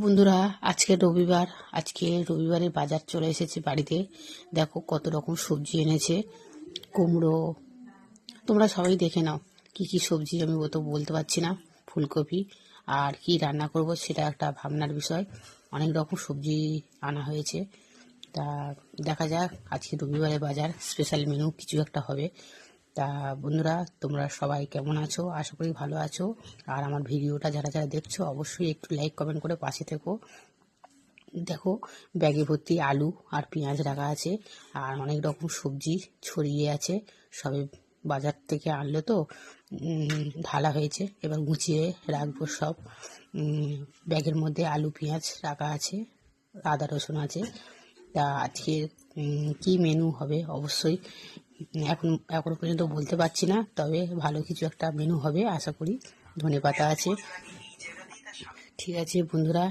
বন্ধুরা, আজকে রবিবারে বাজার চলে এসেছে বাড়িতে। দেখো কত রকম সবজি এনেছে। কুমড়ো, তোমরা সবাই দেখে নাও কি কি সবজি, আমি তো বলতে পারছি না। ফুলকপি, আর কি রান্না করব সেটা একটা ভাবনার বিষয়। অনেক রকম সবজি আনা হয়েছে। তা দেখা যাক, আজকে রবিবারে বাজার, স্পেশাল মেনু কিছু একটা হবে। তা বন্ধুরা, তোমরা সবাই কেমন আছো? আশা করি ভালো আছো। আর আমার ভিডিওটা যারা যারা দেখছো অবশ্যই একটু লাইক কমেন্ট করে পাশে থেকো। দেখো, ব্যাগে ভর্তি আলু আর পেঁয়াজ রাখা আছে, আর অনেক রকম সবজি ছড়িয়ে আছে। সবে বাজার থেকে আনলো তো, ঢালা হয়েছে, এবার গুছিয়ে রাখবো সব। ব্যাগের মধ্যে আলু পেঁয়াজ রাখা আছে, আদা রসুন আছে। তা আজকে কি মেনু হবে অবশ্যই এখনো পর্যন্ত বলতে পারছি না, তবে ভালো কিছু একটা মেনু হবে আশা করি। ধনেপাতা আছে। ঠিক আছে বন্ধুরা।